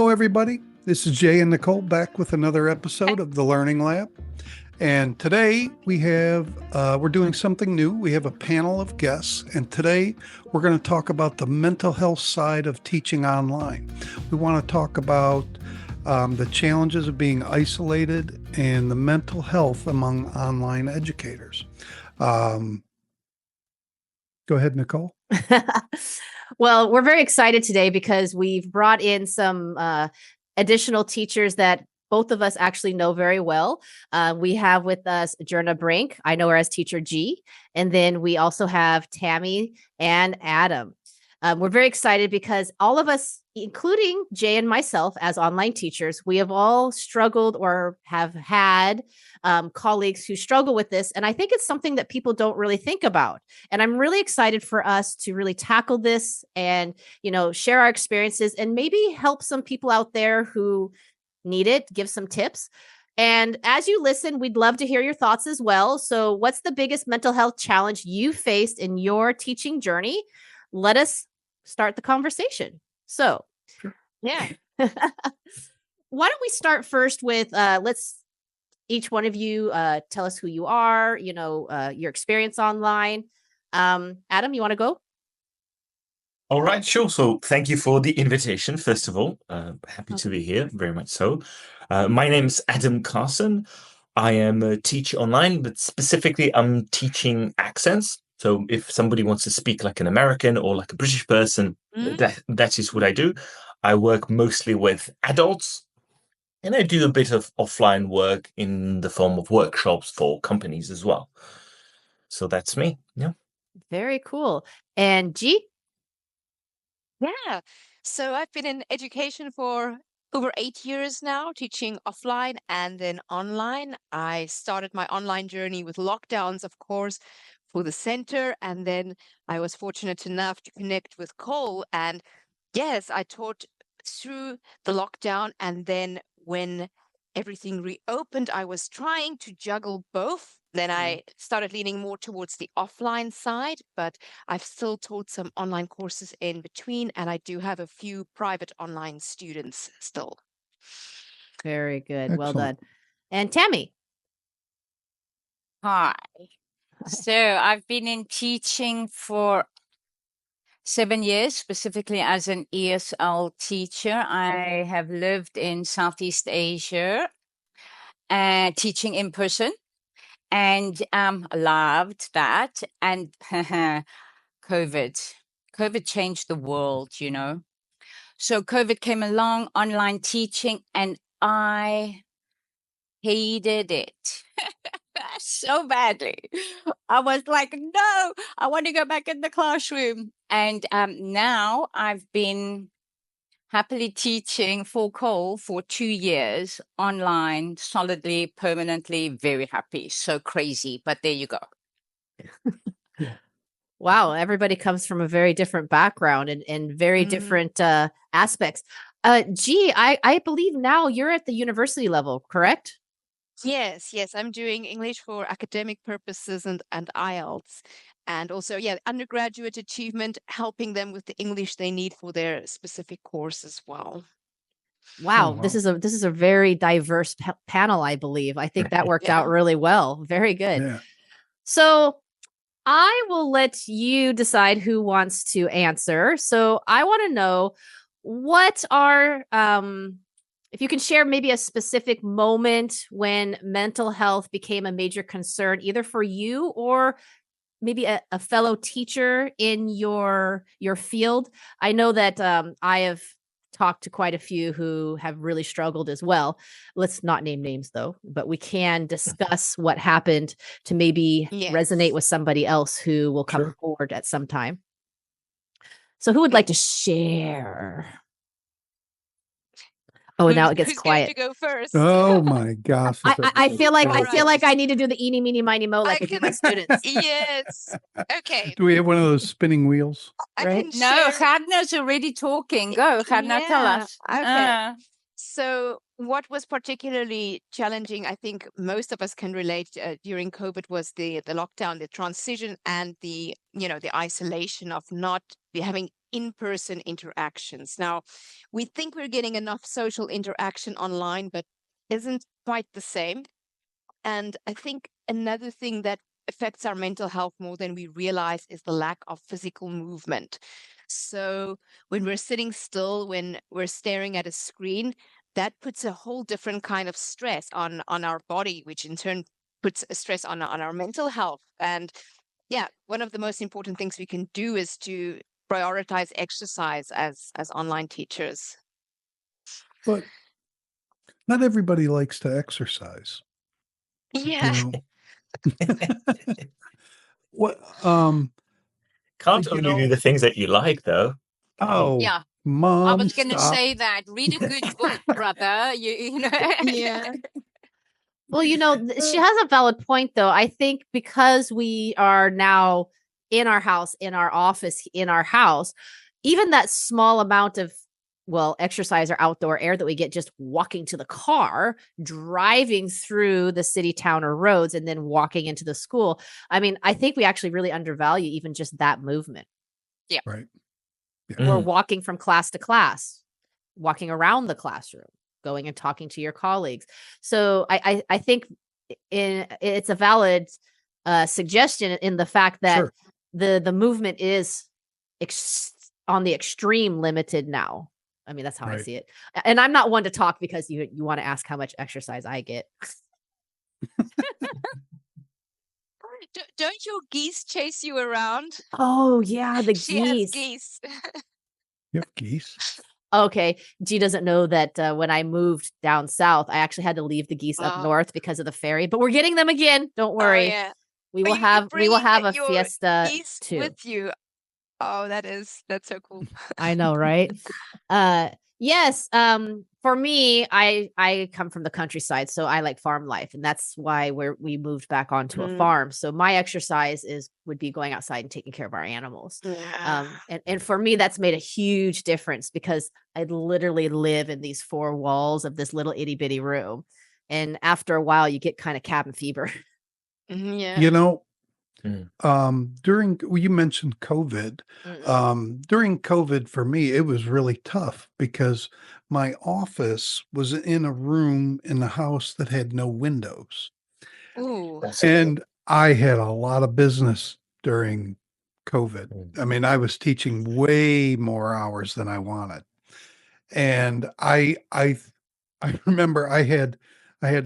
Hello, everybody. This is Jay and Nichole back with another episode of the Learning Lab. And today we're doing something new. We have a panel of guests, and today we're going to talk about the mental health side of teaching online. We want to talk about the challenges of being isolated and the mental health among online educators. Go ahead, Nichole. Well, we're very excited today because we've brought in some additional teachers that both of us actually know very well. We have with us Jerna Brink. I know her as Teacher G. And then we also have Tammy and Adam. We're very excited because all of us, including Jay and myself as online teachers, we have all struggled or have had colleagues who struggle with this. And I think it's something that people don't really think about. And I'm really excited for us to really tackle this and, share our experiences and maybe help some people out there who need it, give some tips. And as you listen, we'd love to hear your thoughts as well. So what's the biggest mental health challenge you faced in your teaching journey? Let us start the conversation. So, yeah. Why don't we start first with, let's each one of you tell us who you are, your experience online. Adam, you want to go? All right, sure. So thank you for the invitation, first of all. Happy to be here, very much so. My name's Adam Carson. I am a teacher online, but specifically I'm teaching accents. So if somebody wants to speak like an American or like a British person, that is what I do. I work mostly with adults, and I do a bit of offline work in the form of workshops for companies as well. So that's me. Yeah. Very cool. And G? Yeah. So I've been in education for over 8 years now, teaching offline and then online. I started my online journey with lockdowns, of course, for the center. And then I was fortunate enough to connect with Cole. And yes, I taught through the lockdown. And then when everything reopened, I was trying to juggle both. Then I started leaning more towards the offline side, but I've still taught some online courses in between, and I do have a few private online students still. Very good. Excellent. Well done. And Tammy? Hi. So I've been in teaching for 7 years, specifically as an ESL teacher. I have lived in Southeast Asia teaching in person. And loved that. And COVID changed the world, So COVID came along, online teaching, and I hated it so badly. I was like, no, I want to go back in the classroom. And now I've been happily teaching for Cole for 2 years online, solidly, permanently, very happy. So crazy, but there you go. Wow, everybody comes from a very different background and very different aspects. G, I believe now you're at the university level, correct? Yes, I'm doing English for academic purposes and IELTS. And also, undergraduate achievement, helping them with the English they need for their specific course as well. Wow, this is a very diverse panel, I believe. I think that worked out really well. Very good. Yeah. So I will let you decide who wants to answer. So I want to know what are, if you can share maybe a specific moment when mental health became a major concern, either for you or maybe a fellow teacher in your field. I know that I have talked to quite a few who have really struggled as well. Let's not name names though, but we can discuss what happened to maybe resonate with somebody else who will come forward at some time. So who would like to share? Oh, now it gets quiet. To go first? Oh my gosh! I feel like I need to do the eeny, meeny, miny, mo like I do my students. Yes. Okay. Do we have one of those spinning wheels? Right? No, Gadna's already talking. Go, Gadna, tell us. Okay. So what was particularly challenging, I think most of us can relate during COVID, was the lockdown, the transition, and the isolation of not having in-person interactions. Now, we think we're getting enough social interaction online, but isn't quite the same. And I think another thing that affects our mental health more than we realize is the lack of physical movement. So when we're sitting still, when we're staring at a screen, that puts a whole different kind of stress on our body, which in turn puts a stress on our mental health. And yeah, one of the most important things we can do is to prioritize exercise as online teachers. But not everybody likes to exercise. Yeah. What Can't you only know, do the things that you like, though. oh Yeah. I Mom, was going to stop. say that. Read a good book, brother. You know. Yeah. Well, she has a valid point, though. I think because we are now in our house, in our office, in our house, even that small amount of, exercise or outdoor air that we get just walking to the car, driving through the city, town, or roads, and then walking into the school. I mean, I think we actually really undervalue even just that movement. Yeah. Right. Yeah. We're walking from class to class, walking around the classroom, going and talking to your colleagues. So I think it's a valid suggestion in the fact that Sure. the movement is on the extreme limited now. I mean, that's how I Right. see it. And I'm not one to talk because you want to ask how much exercise I get. Don't your geese chase you around? Oh yeah, the She has geese. geese. You have geese. Okay, G doesn't know that when I moved down south, I actually had to leave the geese up Oh. north because of the ferry. But we're getting them again. Don't worry. Oh, yeah. We Are will you have bringing a your fiesta geese too. with you? Oh, that's so cool. I know, right? Yes. For me, I come from the countryside, so I like farm life, and that's why we moved back onto a Mhm. farm. So my exercise would be going outside and taking care of our animals. Yeah. And for me, that's made a huge difference because I literally live in these four walls of this little itty bitty room, and after a while, you get kind of cabin fever. Yeah. You know, Mm. you mentioned COVID. Mm-mm. During COVID, for me, it was really tough because my office was in a room in the house that had no windows. Ooh. And I had a lot of business during COVID. I mean, I was teaching way more hours than I wanted. And I remember I had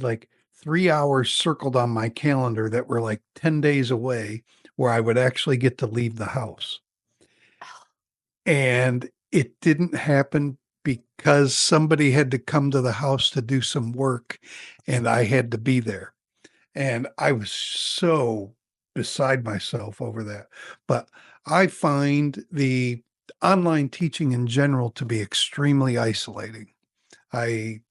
like 3 hours circled on my calendar that were like 10 days away where I would actually get to leave the house. And it didn't happen because somebody had to come to the house to do some work and I had to be there. And I was so beside myself over that. But I find the online teaching in general to be extremely isolating. I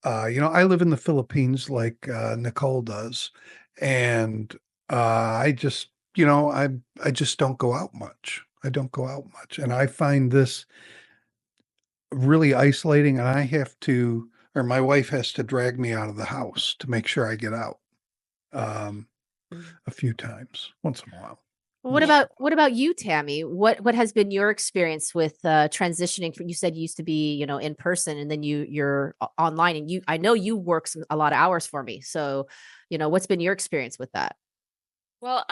I live in the Philippines like Nichole does, and I just, I just don't go out much. I don't go out much, and I find this really isolating. And I have to, or my wife has to drag me out of the house to make sure I get out um, a few times, once in a while. What about you, Tammy? What has been your experience with transitioning from, you said you used to be, in person, and then you're online, and I know you work a lot of hours for me. So, what's been your experience with that? Well,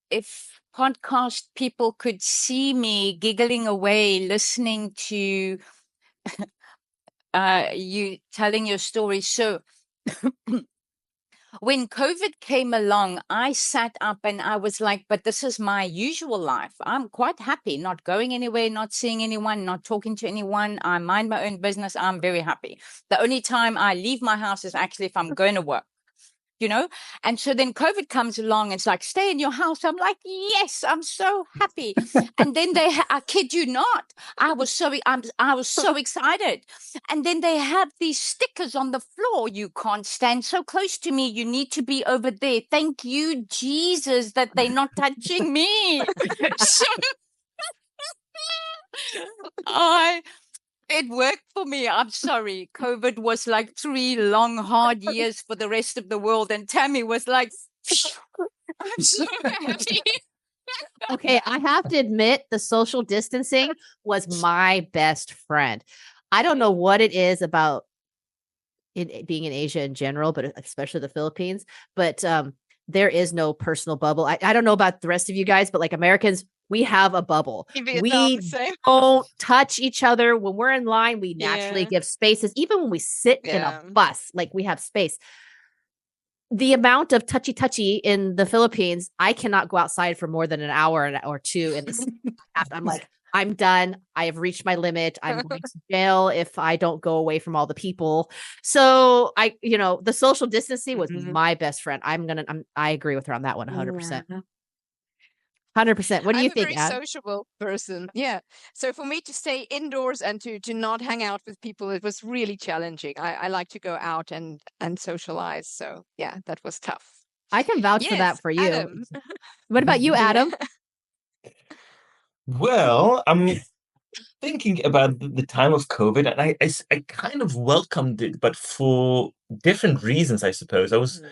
if podcast people could see me giggling away, listening to you telling your story. So when COVID came along, I sat up and I was like, but this is my usual life. I'm quite happy not going anywhere, not seeing anyone, not talking to anyone. I mind my own business. I'm very happy. The only time I leave my house is actually if I'm going to work. And so then COVID comes along and it's like, stay in your house. I'm like, yes, I'm so happy. And then I kid you not, I was so excited. And then they have these stickers on the floor. You can't stand so close to me. You need to be over there. Thank you, Jesus, that they're not touching me. So it worked for me. I'm sorry. COVID was like 3 long, hard years for the rest of the world. And Tammy was like, I'm so happy. Okay, I have to admit the social distancing was my best friend. I don't know what it is about being in Asia in general, but especially the Philippines, but there is no personal bubble. I don't know about the rest of you guys, but like Americans, we have a bubble. In Vietnam, We the same. don't touch each other. When we're in line, we naturally Yeah. give spaces. Even when we sit in Yeah. a bus, like we have space. The amount of touchy in the Philippines, I cannot go outside for more than an hour or two. And I'm like, I'm done. I have reached my limit. I'm going to jail if I don't go away from all the people. So the social distancing was my best friend. I agree with her on that one, 100%. 100%. What do you think, I'm a Ad? very sociable person. Yeah. So for me to stay indoors and to not hang out with people, it was really challenging. I like to go out and socialize. So yeah, that was tough. I can vouch for that Yes, for you. Adam. What about you, Adam? Well, I'm thinking about the time of COVID, and I kind of welcomed it, but for different reasons, I suppose. I was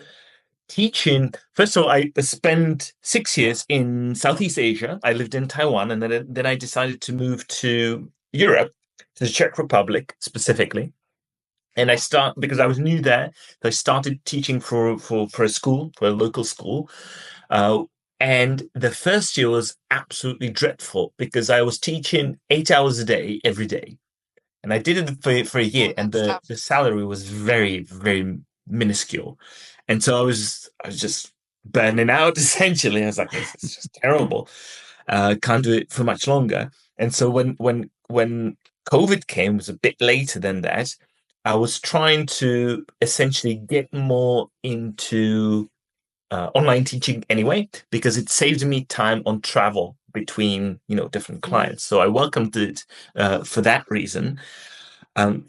teaching. First of all, I spent 6 years in Southeast Asia. I lived in Taiwan, and then I decided to move to Europe, to the Czech Republic specifically. And because I was new there, so I started teaching for a school, for a local school. And the first year was absolutely dreadful because I was teaching 8 hours a day every day. And I did it for a year, and the salary was very, very minuscule. And so I was just burning out, essentially. I was like, this is just terrible. Can't do it for much longer. And so when COVID came, it was a bit later than that. I was trying to essentially get more into online teaching anyway, because it saved me time on travel between different clients. So I welcomed it for that reason. So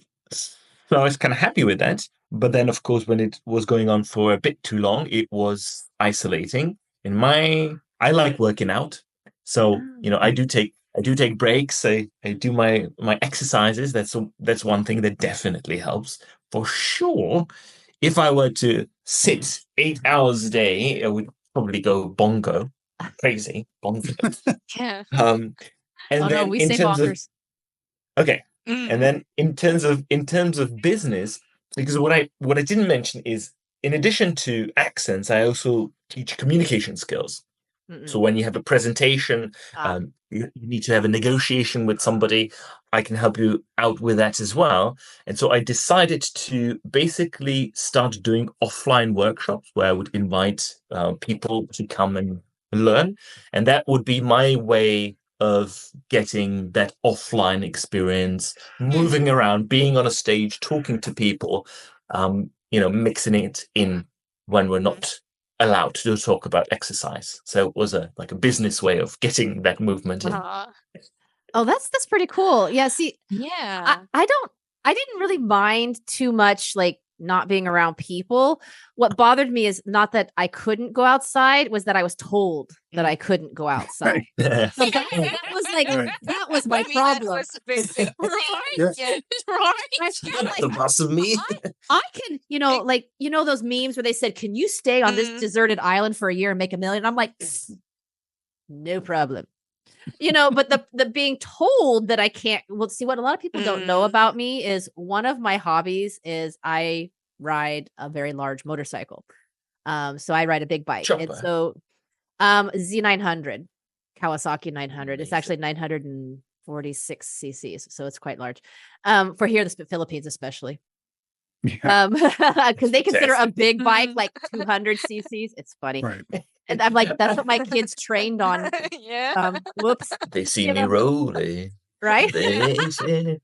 I was kind of happy with that. But then, of course, when it was going on for a bit too long, it was isolating. I like working out, so I do take breaks. I do my exercises. That's one thing that definitely helps for sure. If I were to sit 8 hours a day, I would probably go crazy, bongo. Yeah. And then we in say terms bonkers. okay, and then in terms of business, because what I didn't mention is, in addition to accents, I also teach communication skills. So when you have a presentation, you need to have a negotiation with somebody, I can help you out with that as well. And so I decided to basically start doing offline workshops where I would invite people to come and learn. And that would be my way of getting that offline experience, moving around, being on a stage, talking to people, mixing it in when we're not allowed to talk about exercise. So it was a business way of getting that movement in. Oh, that's pretty cool. Yeah. See, Yeah. I didn't really mind too much, like not being around people. What bothered me is not that I couldn't go outside, was that I was told that I couldn't go outside. So that was like, that was my problem. That was a big thing. Right? Yes. Yeah. Right. The boss of me. I can, those memes where they said, can you stay on this deserted island for a year and make $1 million? I'm like, no problem. But the being told that I can't, well, see, what a lot of people don't know about me is one of my hobbies is I ride a very large motorcycle. So I ride a big bike. Chopper. And so Z900, Kawasaki 900. It's actually 946 cc's. So it's quite large. For here, the Philippines, especially. Yeah. Because they consider a big bike like 200 cc's. It's funny. Right. And I'm like, that's what my kids trained on. Yeah. Whoops. They see me rolling. Right? They say.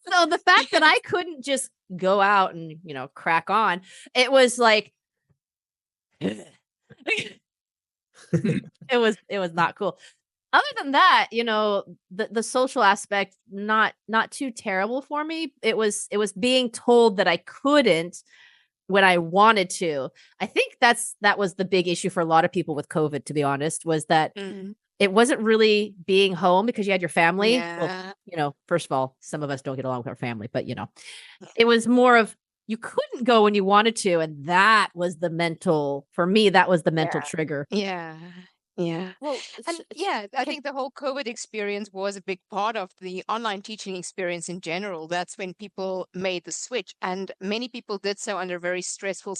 So the fact that I couldn't just go out and, crack on, it was like, it was not cool. Other than that, the social aspect, not too terrible for me. It was being told that I couldn't when I wanted to. I think that was the big issue for a lot of people with COVID, to be honest, was that it wasn't really being home because you had your family. Well, Yeah. you know, first of all, some of us don't get along with our family, but you know, it was more of you couldn't go when you wanted to. And that was the mental, for me, that was the mental Yeah. trigger. Yeah. Yeah. Well, And yeah, I think the whole COVID experience was a big part of the online teaching experience in general. That's when people made the switch, and many people did so under very stressful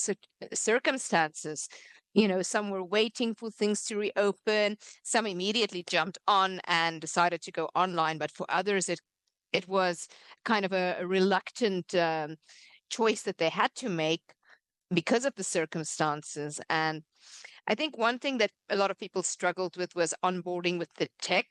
circumstances. You know, some were waiting for things to reopen, some immediately jumped on and decided to go online, but for others, it was kind of a reluctant choice that they had to make because of the circumstances. And I think one thing that a lot of people struggled with was onboarding with the tech,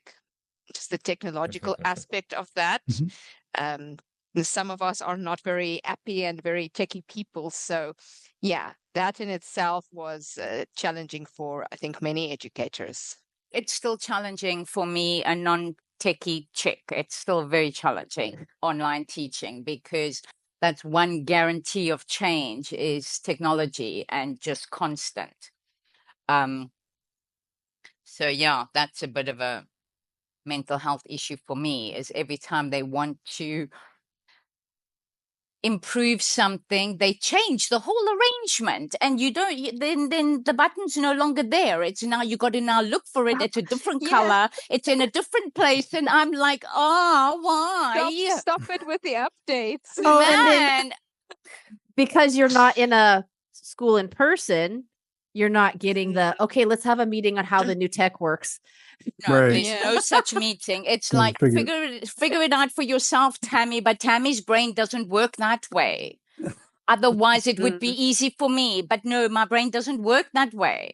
just the technological aspect of that. Mhm. Some of us are not very happy and very techie people. So, yeah, that in itself was challenging for, I think, many educators. it's still challenging for me, a non-techie chick. It's still very challenging online teaching, because that's one guarantee of change is technology and just constant. So yeah, that's a bit of a mental health issue for me, is every time they want to improve something, they change the whole arrangement, and you don't then the button's no longer there. It's now you got to now look for it. It's a different Yeah. color, it's in a different place, and I'm like, oh, why? Stop it with the updates. Oh, and then Man, because you're not in a school in person, you're not getting the, okay, let's have a meeting on how the new tech works. no, Right. there's Yeah. no such meeting. It's Gotta like figure- figure it out for yourself, Tammy. But Tammy's brain doesn't work that way. Otherwise, it would be easy for me. But no, my brain doesn't work that way.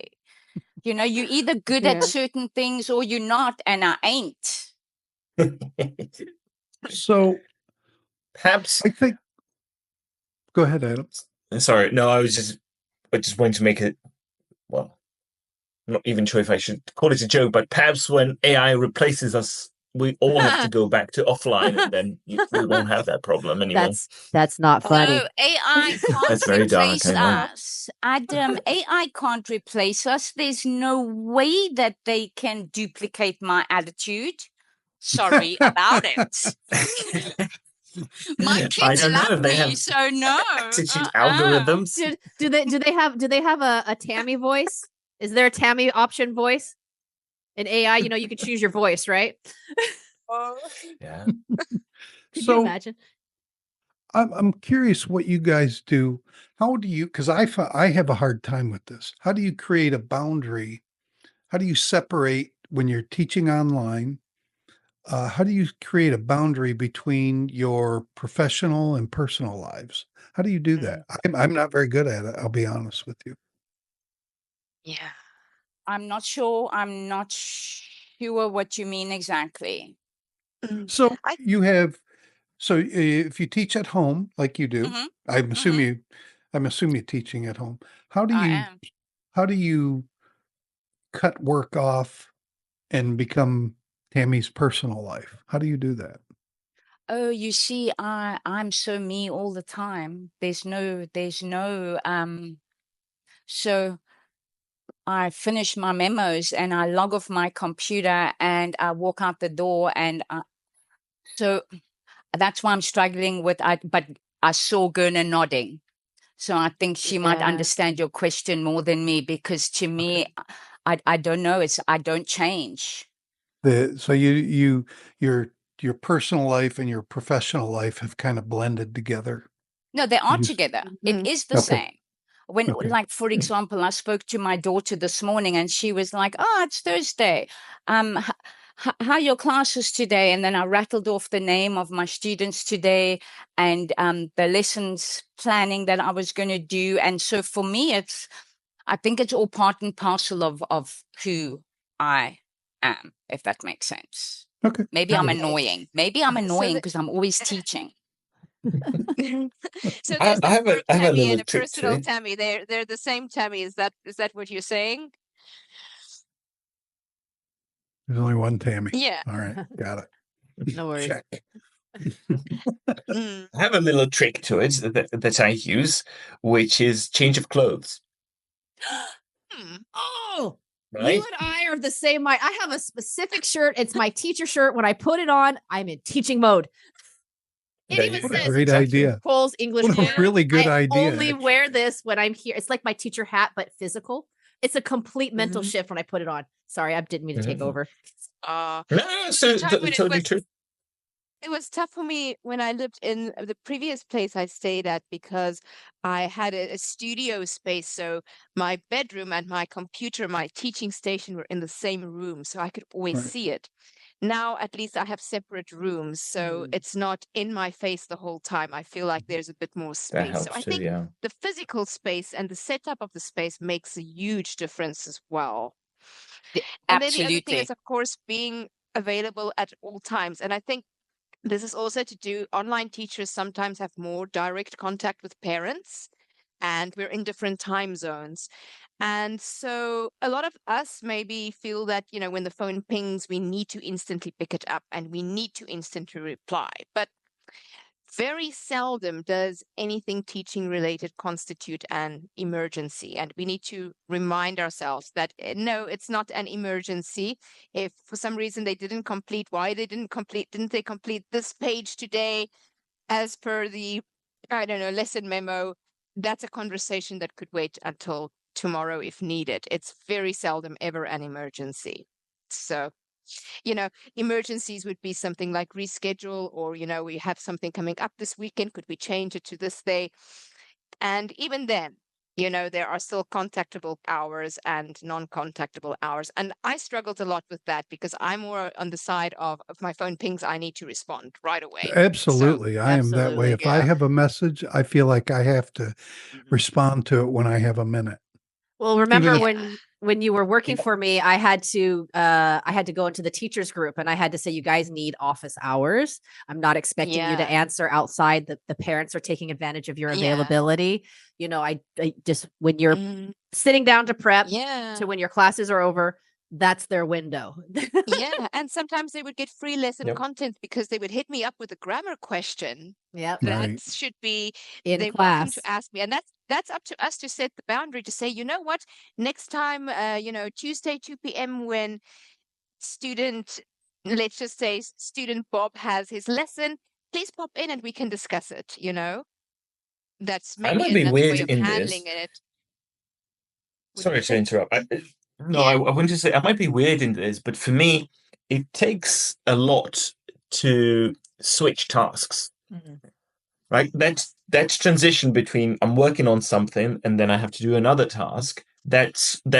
You know, you're either good Yeah. at certain things or you're not, and I ain't. So Perhaps. I think. Go ahead, Adam. Sorry, no, I just wanted to make it. Well, I'm not even sure if I should call it a joke, but perhaps when AI replaces us, we all have to go back to offline, and then we won't have that problem anymore. That's not funny. No, AI can't That's very dark, replace I know. us. Adam, AI can't replace us. There's no way that they can duplicate my attitude. Sorry about it. My I kids don't know love if they me, have so no. attitude algorithms. Do they have a Tammy voice? Is there a Tammy option voice? In AI, you know, you can choose your voice, right? Yeah. Could you So imagine? I'm curious what you guys do. How do you? Because I have a hard time with this. How do you create a boundary? How do you separate when you're teaching online? How do you create a boundary between your professional and personal lives? How do you do that? I'm not very good at it. I'll be honest with you. Yeah. I'm not sure what you mean exactly. So I- you have, so if you teach at home like you do, Mhm, I'm assuming you're teaching at home. How do I you am. how do you cut work off and become Tammy's personal life? How do you do that? Oh, you see, I'm so me all the time. There's no so I finish my memos and I log off my computer and I walk out the door, and so that's why I'm struggling with but I saw Gerna nodding. So I think she might Yeah. understand your question more than me, because to me, I don't know. I don't change. So your personal life and your professional life have kind of blended together. No, they are You- together. It Mhm. is the Okay. same. When, Okay. like, for example, I spoke to my daughter this morning and she was like, "Oh, it's Thursday. How are your classes today?" And then I rattled off the name of my students today and the lessons planning that I was going to do. And so for me, I think it's all part and parcel of who I am, if that makes sense. Okay. Maybe I'm Good. annoying. Maybe I'm So annoying the- because I'm always teaching. So I there's the have a- work I have a Tammy little and a trick to personal it. Tammy. They're the same Tammy. Is that what you're saying? There's only one Tammy. Yeah. All right. Got it. No worries. Check. Mm. I have a little trick to it that I use, which is change of clothes. Hmm. Oh, You right? and I are the same mind. I have a specific shirt. It's my teacher shirt. When I put it on, I'm in teaching mode. It There even you What go. a says great Exactly. idea. Nichole's English What a teacher. really good I idea. only actually. wear this when I'm here. It's like my teacher hat, but physical. It's a complete mental Mhm. shift when I put it on. Sorry, I didn't mean to take Mhm. over. No, The time when totally true. it was tough for me when I lived in the previous place I stayed at because I had a studio space. So my bedroom and my computer, my teaching station were in the same room, so I could always Right. see it. Now, at least I have separate rooms, so it's not in my face the whole time. I feel like there's a bit more That space. So helps I too, think yeah. the physical space and the setup of the space makes a huge difference as well. And then the other thing Absolutely. is, of course, being available at all times. And I think this is also to do, online teachers sometimes have more direct contact with parents, and we're in different time zones. And so a lot of us maybe feel that, when the phone pings, we need to instantly pick it up and we need to instantly reply. But very seldom does anything teaching related constitute an emergency. And we need to remind ourselves that no, it's not an emergency. If for some reason they didn't complete, why they didn't they complete this page today as per the, I don't know, lesson memo? That's a conversation that could wait until tomorrow if needed. It's very seldom ever an emergency. So emergencies would be something like reschedule, or, we have something coming up this weekend. Could we change it to this day? And even then, there are still contactable hours and non-contactable hours. And I struggled a lot with that because I'm more on the side of if my phone pings, I need to respond right away. So, Absolutely. I am that way. Absolutely. If I yeah. have a message, I feel like I have to Mhm. respond to it when I have a minute. Well, remember if- when you were working for me, I had to go into the teachers group and I had to say, you guys need office hours. I'm not expecting you to Yeah. answer outside. The parents are taking advantage of your Yeah. availability. I just, when you're Mhm. sitting down to prep Yeah. to when your classes are over, that's their window. Yeah. And sometimes they would get free lesson Yep. content because they would hit me up with a grammar question Yep. that Right. should be In they're welcome to class. ask me. And that's up to us to set the boundary to say, you know what, next time, Tuesday 2 p.m. when student let's just say student Bob has his lesson, please pop in and we can discuss it. That's I maybe might be another way weird of in handling this. it. What did Sorry you to say? interrupt. No, Yeah. I wanted to say I might be weird in this, but for me, it takes a lot to switch tasks, right? That's transition between I'm working on something and then I have to do another task. That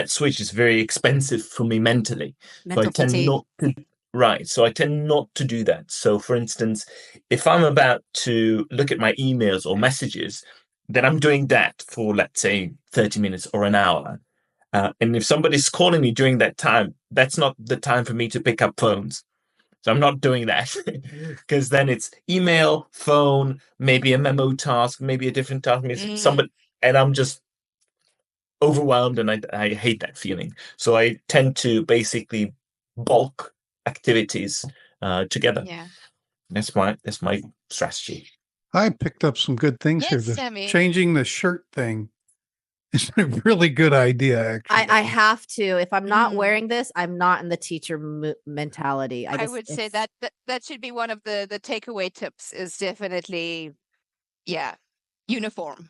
switch is very expensive for me mentally. So I Mental tend fatigue. not to, right. So I tend not to do that. So for instance, if I'm about to look at my emails or messages, then I'm doing that for, let's say, 30 minutes or an hour. And if somebody's calling me during that time, that's not the time for me to pick up phones. So I'm not doing that because then it's email, phone, maybe a memo task, maybe a different task, maybe Mm. somebody, and I'm just overwhelmed, and I hate that feeling. So I tend to basically bulk activities together. Yeah. That's my strategy. I picked up some good things here. Yes, The Sammy. changing the shirt thing is a really good idea, actually. I have to. If I'm not Mm. wearing this, I'm not in the teacher mentality. I would say that should be one of the takeaway tips is definitely, yeah, uniform.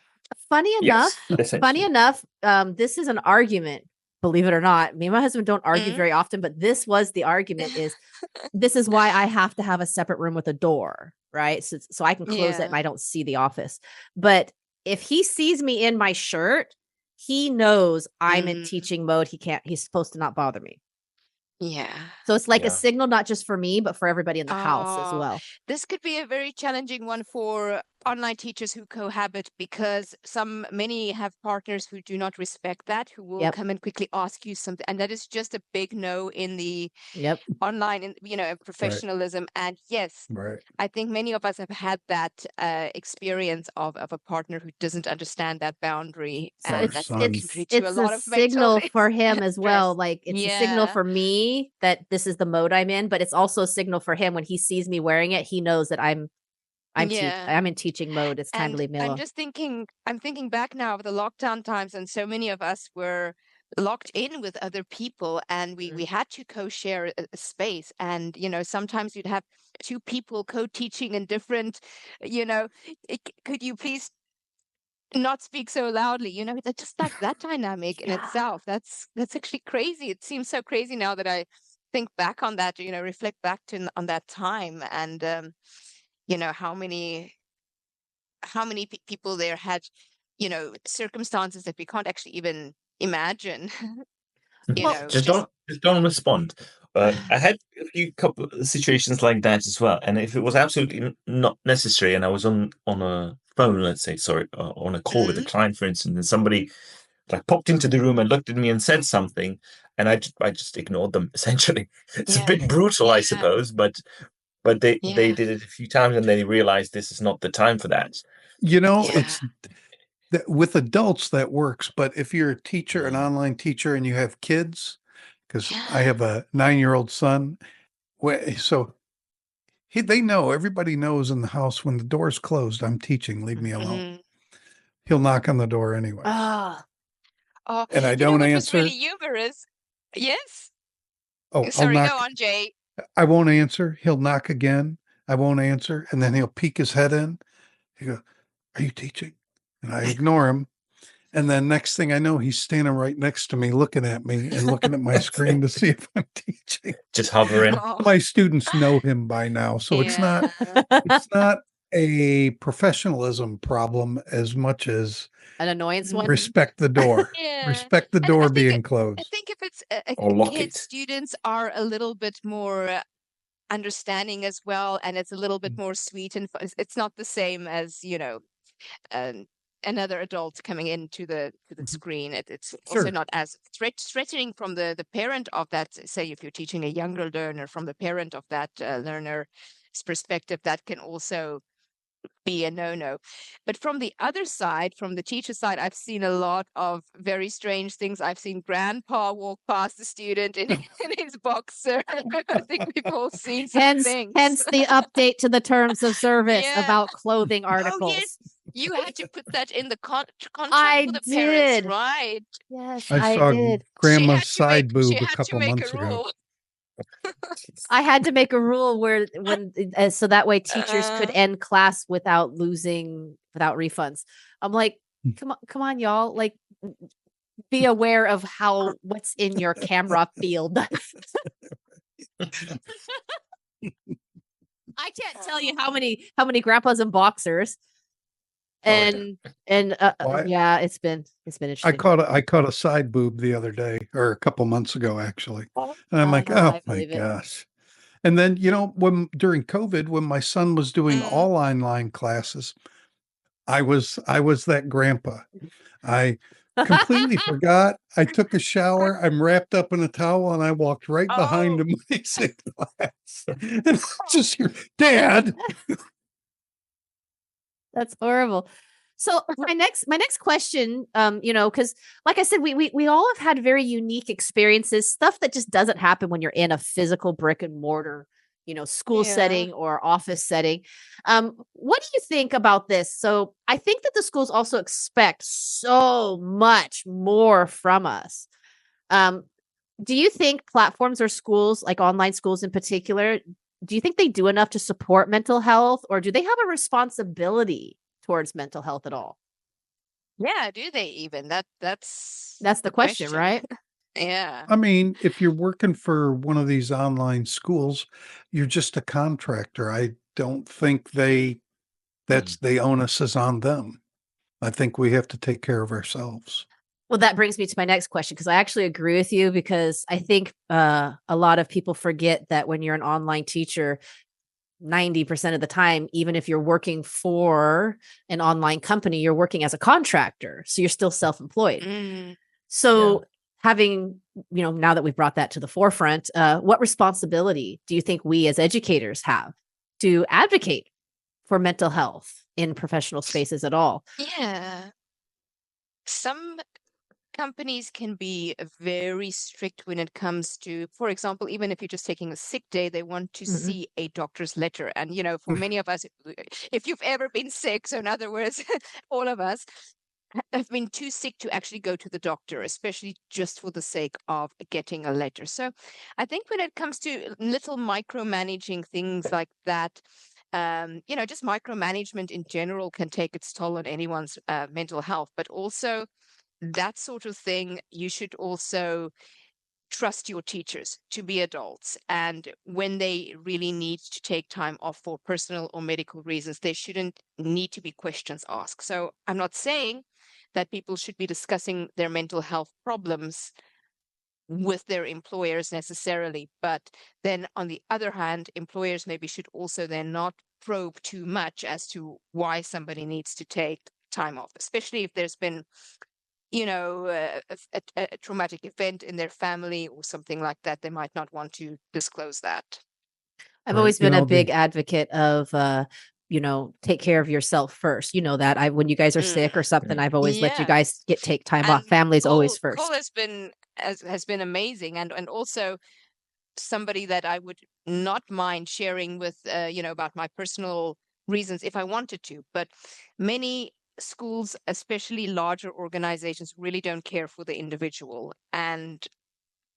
Funny enough, Yes, essentially. this is an argument, believe it or not. Me and my husband don't argue Mm. very often, but this was the argument this is why I have to have a separate room with a door, right? So I can close it and Yeah. I don't see the office. But if he sees me in my shirt, he knows I'm in Mm. teaching mode. He's supposed to not bother me. Yeah. So it's like a Yeah. signal, not just for me, but for everybody in the house as Oh, well. this could be a very challenging one for online teachers who cohabit because many have partners who do not respect that, who will Yep. come and quickly ask you something. And that is just a big no in the Yep. online, professionalism. And yes, Right. I think many of us have had that experience of a partner who doesn't understand that boundary. So And Our that son. can contribute to a it's lot a of mental signal for him as well. stress. Like it's a signal Yeah. for me that this is the mode I'm in, but it's also a signal for him when he sees me wearing it. He knows that I'm Yeah. in teaching mode. It's time to And leave me I'm alone. just thinking, I'm thinking back now of the lockdown times, and so many of us were locked in with other people, and we had to co-share a space. And sometimes you'd have two people co-teaching in different, you know could you please not speak so loudly, just like that dynamic in itself. That's actually crazy. It seems so crazy now that I think back on that, reflect back on that time. And how many people there had circumstances that we can't actually even imagine. Well, Just don't respond. I had a few couple of situations like that as well, and if it was absolutely not necessary, and I was on a phone, let's say, sorry, on a call with a client, for instance, and somebody like popped into the room and looked at me and said something, and I just ignored them essentially. It's a bit brutal, I suppose, but they did it a few times and they realized this is not the time for that. It's that with adults that works, but if you're a teacher, an online teacher, and you have kids, because I have a 9-year-old son, so they know, everybody knows in the house when the door's closed, I'm teaching, leave me alone. He'll knock on the door anyways. Oh, and I don't what answer. was really humorous. Yes. Oh, Sorry, I'll go knock. on, Jay. I won't answer. He'll knock again. I won't answer. And then he'll peek his head in. He goes, "Are you teaching?" And I ignore him. And then next thing I know, he's standing right next to me, looking at me and looking at my screen to see if I'm teaching. Just hovering. My students know him by now, so it's not a professionalism problem as much as an annoyance one. respect the door. Respect the And door I think being closed. I think if it's Or lock kids, it. students are a little bit more understanding as well, and it's a little bit more sweet and it's not the same as another adult coming into the screen. It's also Sure. not as threatening from the parent of that. Say if you're teaching a younger learner, from the parent of that learner's perspective, that can also be a no-no. But from the other side, from the teacher side, I've seen a lot of very strange things. I've seen grandpa walk past the student in his boxer. I think we've all seen some things. Hence the update to the terms of service Yeah. about clothing articles. Oh, yes. You had to put that in the contract I for the parents, did. right? Yes, I I saw did. grandma's She had side boob she a had to couple make months a ago. rule. I had to make a rule where so that way teachers could end class without refunds. I'm like, come on, y'all. Like, be aware of what's in your camera field. I can't tell you how many grandpas and boxers. And yeah, it's been interesting. I caught a side boob the other day, or a couple months ago, actually. And I'm like, I oh my believe it. gosh. And then, when during COVID, when my son was doing all online classes, I was that grandpa. I completely forgot. I took a shower. I'm wrapped up in a towel, and I walked right behind him when he's in class. And I just hear, "Dad." That's horrible. So my next question, because like I said, we all have had very unique experiences, stuff that just doesn't happen when you're in a physical brick and mortar, school setting or office setting. What do you think about this? So I think that the schools also expect so much more from us. Do you think platforms or schools, like online schools in particular, do you think they do enough to support mental health, or do they have a responsibility towards mental health at all? Yeah, do they even? That's the question, right? Yeah. I mean, if you're working for one of these online schools, you're just a contractor. I don't think that's the onus is on them. I think we have to take care of ourselves. Well, that brings me to my next question, because I actually agree with you, because I think a lot of people forget that when you're an online teacher, 90% of the time, even if you're working for an online company, you're working as a contractor. So you're still self-employed. So having, now that we've brought that to the forefront, what responsibility do you think we as educators have to advocate for mental health in professional spaces at all? Yeah. Some companies can be very strict when it comes to, for example, even if you're just taking a sick day, they want to see a doctor's letter. And, for many of us, if you've ever been sick, so in other words, all of us, have been too sick to actually go to the doctor, especially just for the sake of getting a letter. So I think when it comes to little micromanaging things like that, just micromanagement in general can take its toll on anyone's mental health, but also that sort of thing, you should also trust your teachers to be adults. And when they really need to take time off for personal or medical reasons, there shouldn't need to be questions asked. So I'm not saying that people should be discussing their mental health problems with their employers necessarily. But then on the other hand, employers maybe should also then not probe too much as to why somebody needs to take time off, especially if there's been a traumatic event in their family or something like that. They might not want to disclose that. I've Right. always You been a know, big advocate of, take care of yourself first. You know that when you guys are sick or something, I've always let you Yeah. guys take time off. And Family's always Cole first. has been amazing, and also somebody that I would not mind sharing with, about my personal reasons if I wanted to. But many schools, especially larger organizations, really don't care for the individual. And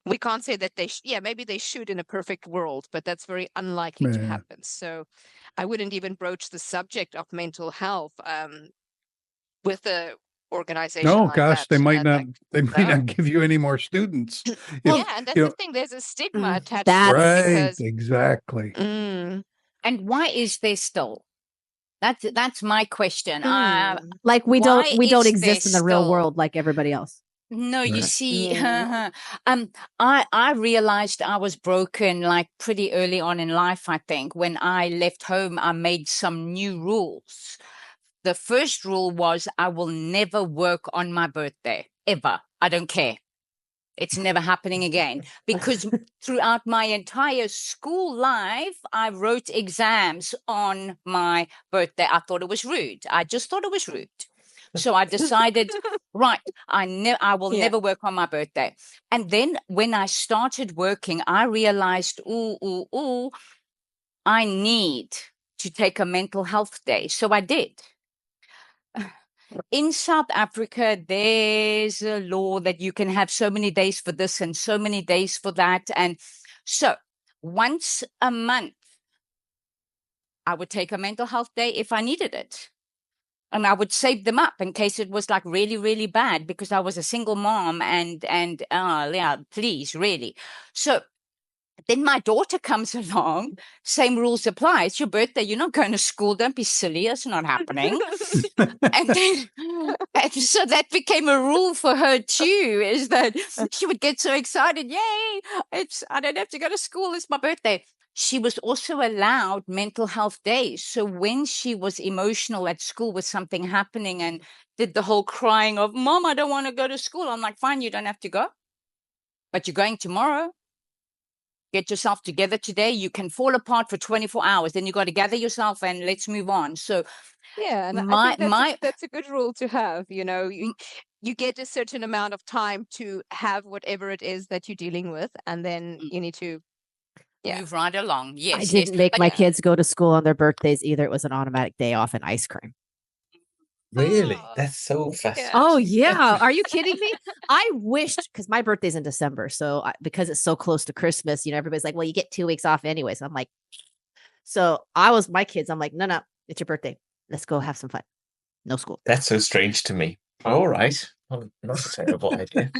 we can't say that maybe they should in a perfect world, but that's very unlikely to Yeah. happen. So I wouldn't even broach the subject of mental health with a organization Oh like gosh, that. they might not. Like, They might not give you any more students. Well, yeah, and that's you the know, thing. There's a stigma attached to that's it right? because Exactly. And why is there still? That's my question. like we Why don't is exist in there the real still- world like everybody else. No, you Right. see, Yeah. I realized I was broken like pretty early on in life. I think when I left home, I made some new rules. The first rule was I will never work on my birthday ever. I don't care. It's never happening again, because throughout my entire school life, I wrote exams on my birthday. I thought it was rude. I just thought it was rude. So I decided, right, I will Yeah. never work on my birthday. And then when I started working, I realized, I need to take a mental health day. So I did. In South Africa, there's a law that you can have so many days for this and so many days for that. And so once a month, I would take a mental health day if I needed it. And I would save them up in case it was like really, really bad, because I was a single mom and yeah, please, really. So then my daughter comes along, same rules apply. It's your birthday. You're not going to school. Don't be silly. It's not happening. and so that became a rule for her too, is that she would get so excited. Yay. I don't have to go to school. It's my birthday. She was also allowed mental health days. So when she was emotional at school with something happening and did the whole crying of, Mom, I don't want to go to school, I'm like, fine, you don't have to go, but you're going tomorrow. Get yourself together today. You can fall apart for 24 hours. Then you got to gather yourself and let's move on. So Yeah, and I think that's a good rule to have. You get a certain amount of time to have whatever it is that you're dealing with, and then you need to move right along. Yes, I didn't make my kids go to school on their birthdays either. It was an automatic day off and ice cream. Really? Oh, That's so fascinating. Oh yeah, are you kidding me? I wished, because my birthday's in December, so because it's so close to Christmas, everybody's like, well, you get 2 weeks off anyways. I'm like, so my kids, I'm like, no, it's your birthday. Let's go have some fun. No school. That's so strange to me. All right. Well, not a terrible idea.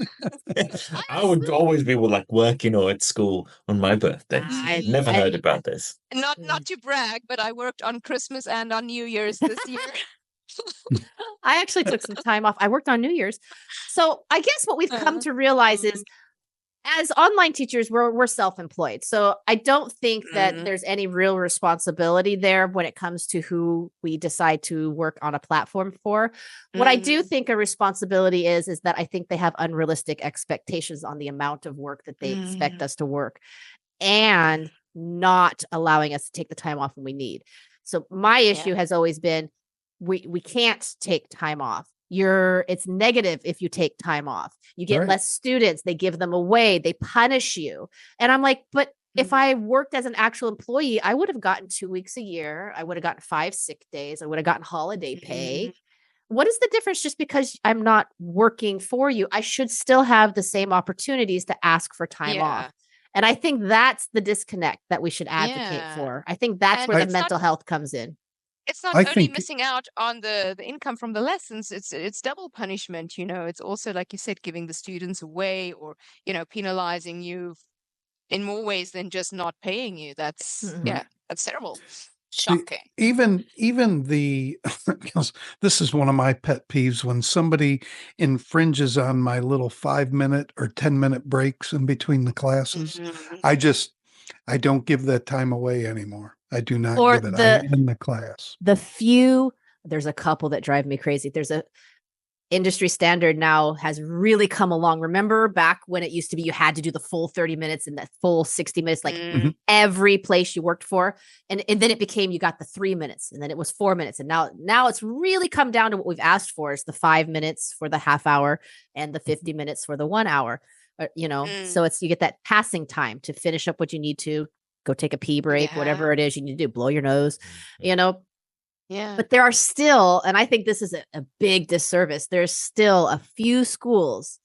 I would always be like working or at school on my birthday. Never heard about this. Not to brag, but I worked on Christmas and on New Year's this year. I actually took some time off. I worked on New Year's. So I guess what we've come to realize is, as online teachers, we're self-employed. So I don't think that there's any real responsibility there when it comes to who we decide to work on a platform for. What I do think a responsibility is that I think they have unrealistic expectations on the amount of work that they expect us to work, and not allowing us to take the time off when we need. So my issue has always been, we can't take time off. It's negative if you take time off. You get less students, they give them away, they punish you. And I'm like, but if I worked as an actual employee, I would have gotten 2 weeks a year. I would have gotten 5 sick days. I would have gotten holiday pay. what is the difference? Just because I'm not working for you, I should still have the same opportunities to ask for time off. And I think that's the disconnect that we should advocate for. I think that's where the mental health comes in. It's not only missing out on the income from the lessons, it's double punishment, It's also, like you said, giving the students away or, penalizing you in more ways than just not paying you. That's that's terrible. Shocking. Even the because this is one of my pet peeves, when somebody infringes on my little 5-minute or 10-minute breaks in between the classes. I don't give that time away anymore. I do not give it. I end the class. There's a couple that drive me crazy. There's a industry standard now has really come along. Remember back when it used to be you had to do the full 30 minutes and the full 60 minutes, like every place you worked for. And then it became, you got the 3 minutes, and then it was 4 minutes. And now it's really come down to what we've asked for, is the 5 minutes for the half hour and the 50 minutes for the 1 hour. So you get that passing time to finish up what you need to, go take a pee break, whatever it is you need to do, blow your nose, But there are still, and I think this is a big disservice, there's still a few schools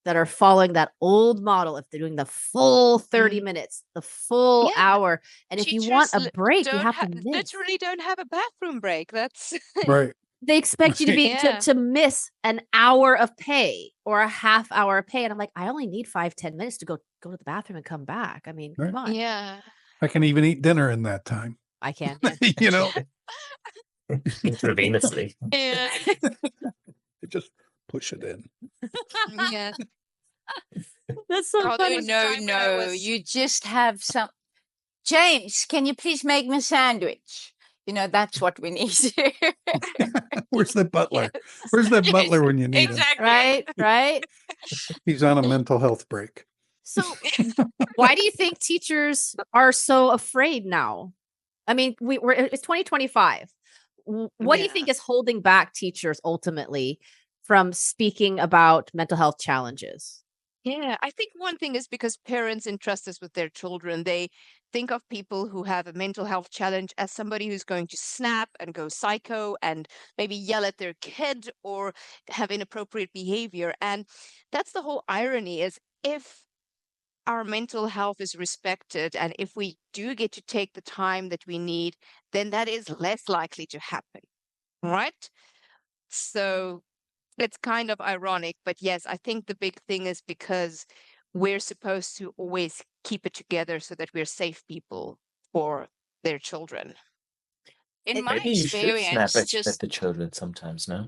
that are following that old model. If they're doing the full 30 minutes, the full hour, and if you want a break, you have to literally don't have a bathroom break. That's right. They expect you to be to miss an hour of pay or a half hour of pay. And I'm like, I only need 5-10 minutes to go to the bathroom and come back. I mean, come on. Yeah. I can even eat dinner in that time. I can. Intravenously. Yeah. Just push it in. Yeah. That's so funny. No. You just have some. James, can you please make me a sandwich? That's what we need. Where's the butler? Where's that butler when you need him? Right. He's on a mental health break. So why do you think teachers are so afraid now? I mean, it's 2025. What do you think is holding back teachers ultimately from speaking about mental health challenges? Yeah, I think one thing is because parents entrust us with their children. They think of people who have a mental health challenge as somebody who's going to snap and go psycho and maybe yell at their kid or have inappropriate behavior. And that's the whole irony, is if our mental health is respected and if we do get to take the time that we need, then that is less likely to happen, right? So it's kind of ironic, but yes, I think the big thing is because we're supposed to always keep it together so that we're safe people for their children. In my Maybe you should experience, snap at the children sometimes, no?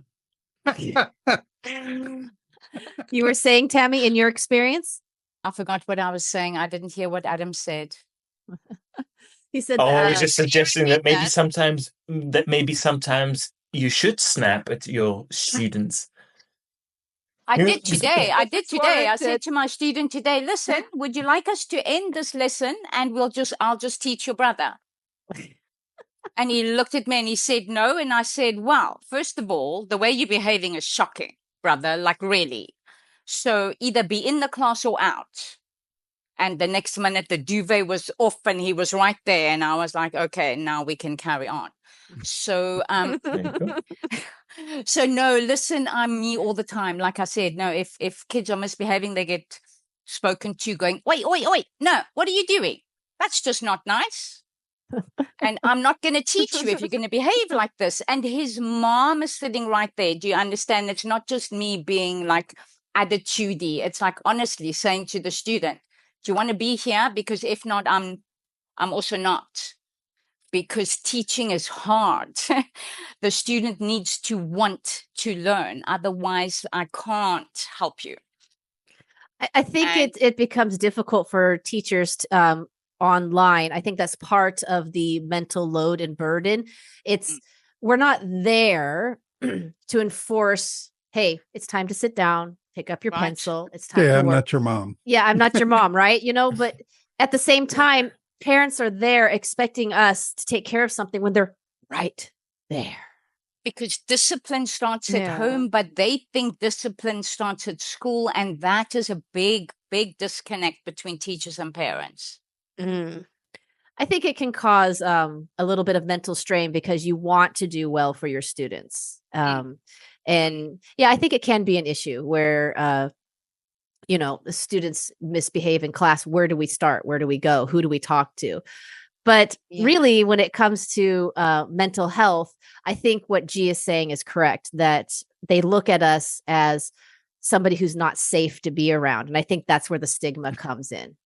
You were saying, Tammy, in your experience? I forgot what I was saying. I didn't hear what Adam said. He said, I was just suggesting that maybe sometimes you should snap at your students. I did today. I said to my student today, listen, would you like us to end this lesson and I'll just teach your brother? And he looked at me and he said no. And I said, well, first of all, the way you're behaving is shocking, brother, like really. So either be in the class or out. And the next minute the duvet was off and he was right there. And I was like, okay, now we can carry on. So, so no, listen, I'm me all the time. Like I said, no, if kids are misbehaving, they get spoken to going, oi, no, what are you doing? That's just not nice. And I'm not going to teach you if you're going to behave like this. And his mom is sitting right there. Do you understand? It's not just me being like attitudey. It's like honestly saying to the student, do you want to be here? Because if not, I'm also not. Because teaching is hard. The student needs to want to learn. Otherwise, I can't help you. I think it becomes difficult for teachers to, online. I think that's part of the mental load and burden. We're not there to enforce, hey, it's time to sit down, pick up your pencil. It's time to work. I'm not your mom. Yeah, I'm not your mom, right? But at the same time, parents are there expecting us to take care of something when they're right there. Because discipline starts at home, but they think discipline starts at school. And that is a big, big disconnect between teachers and parents. I think it can cause a little bit of mental strain because you want to do well for your students. And yeah, I think it can be an issue where, the students misbehave in class. Where do we start? Where do we go? Who do we talk to? But Yeah. really, when it comes to mental health, I think what G is saying is correct, that they look at us as somebody who's not safe to be around. And I think that's where the stigma comes in.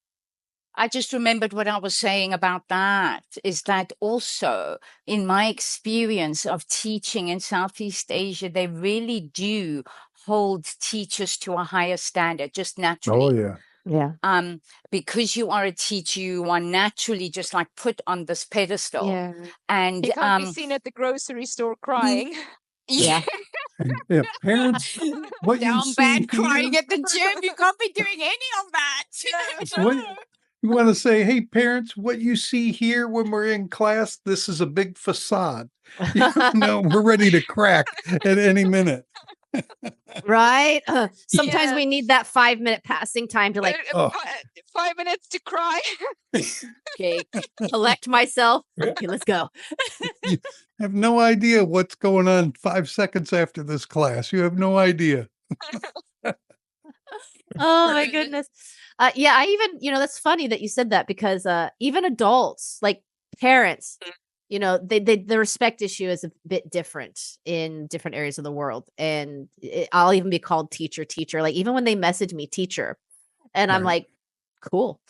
I just remembered what I was saying about that is that also in my experience of teaching in Southeast Asia, they really do hold teachers to a higher standard, just naturally. Oh, yeah. Yeah. Because you are a teacher, you are naturally just like put on this pedestal. Yeah. And You can't be seen at the grocery store crying. Yeah. And, yeah, parents, what you down see bad crying here, at the gym, you can't be doing any of that. what, you want to say, hey, parents, what you see here when we're in class, this is a big facade. No, we're ready to crack at any minute. Right. Sometimes Yeah. we need that 5-minute passing time to like, Oh. 5 minutes to cry. okay, collect myself. Okay, let's go. You have no idea what's going on 5 seconds after this class. You have no idea. Oh my goodness. Yeah, I even, that's funny that you said that, because even adults, like parents, the respect issue is a bit different in different areas of the world. And I'll even be called teacher, like even when they message me teacher, and I'm Right. like, cool.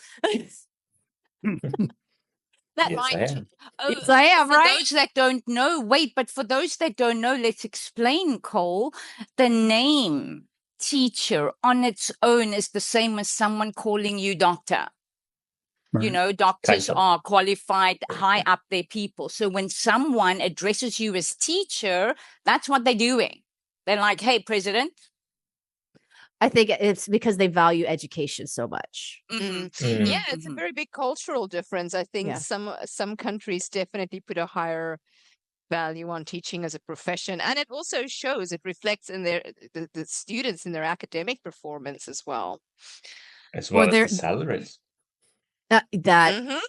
That Yes, I right. am. Yes, I am, For right? those that don't know, but for those that don't know, let's explain, Cole. The name teacher on its own is the same as someone calling you doctor. Right. Doctors Title. are qualified, high up their people. So when someone addresses you as teacher, that's what they're doing. They're like, hey, president. I think it's because they value education so much. Yeah, it's a very big cultural difference. I think Yeah. some countries definitely put a higher value on teaching as a profession, and it also shows, it reflects in the students in their academic performance as well. As Or well as they're the salaries.